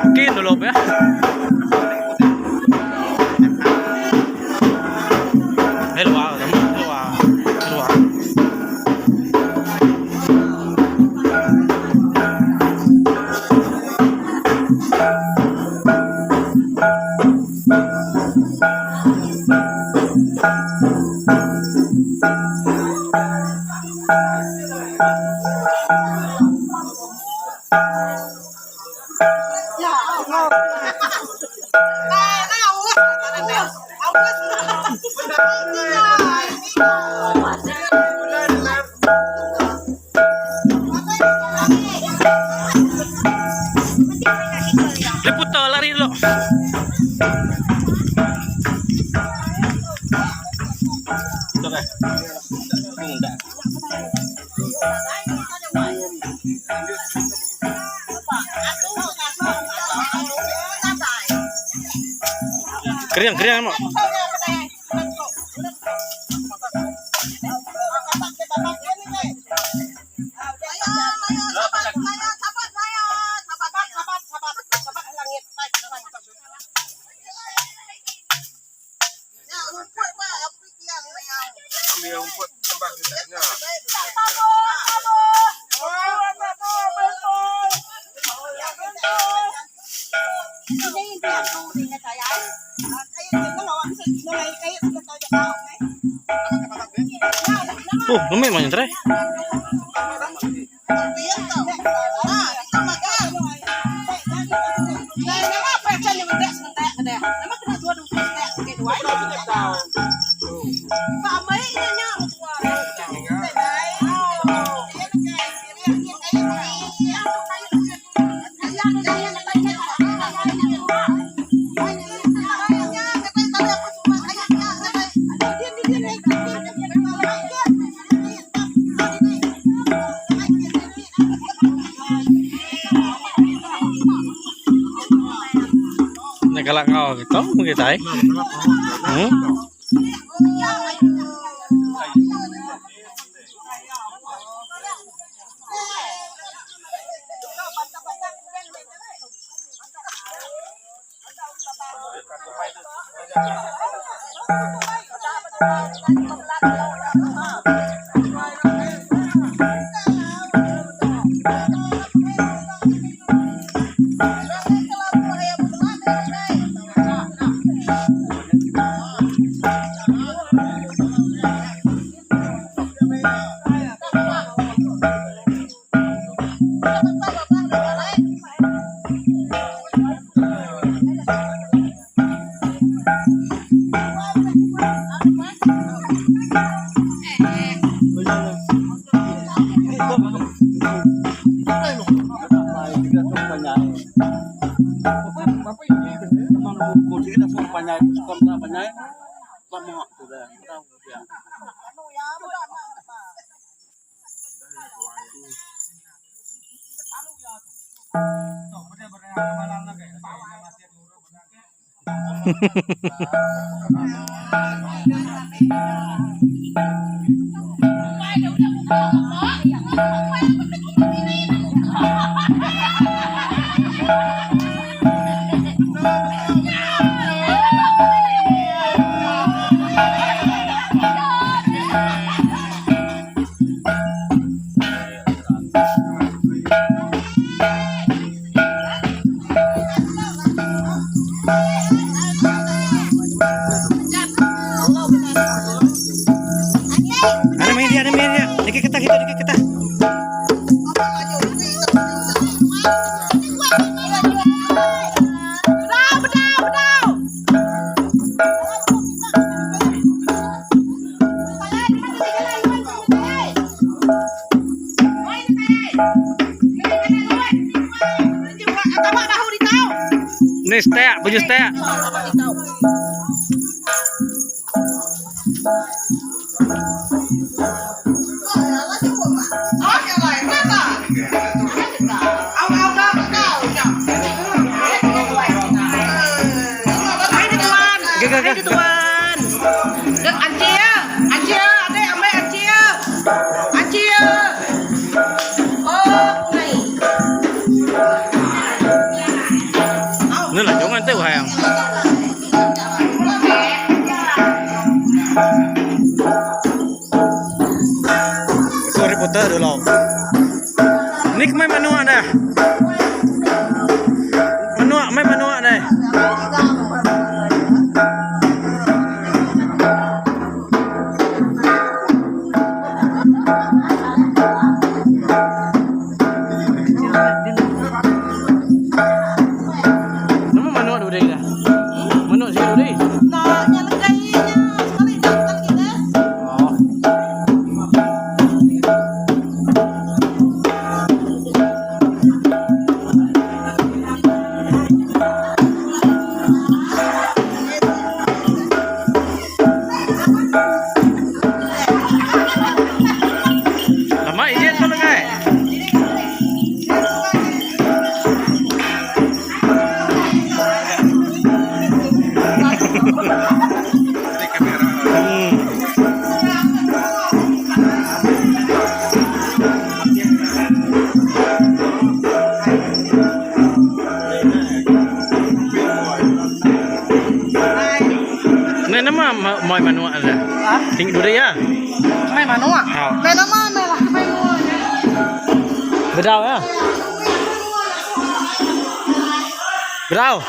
Mungkin dulu ya. Luar, luar, luar. Liput to, lari dulu. Keriang mak. Ambil rumput tembak kita. Lumit mana tray? Galak ngau gitu begitu ay. Ada media, dikit kita. Ini stek, baju stek. Hai tuan. Dek Ancia, adek ambil Ancia. ke reporter dulu. Nik main manua dah. Main manua dah. Nama manua dulu dah. Manua sih dulu. Nah, nyala kayaknya sekali datang kita. Oh. Lama izin kalau nggak? Ini kamera. Nah, nama mau manua ada. Tinggi dulu ya. Main manua. Main nama lah main manua. Berau ya. Berau.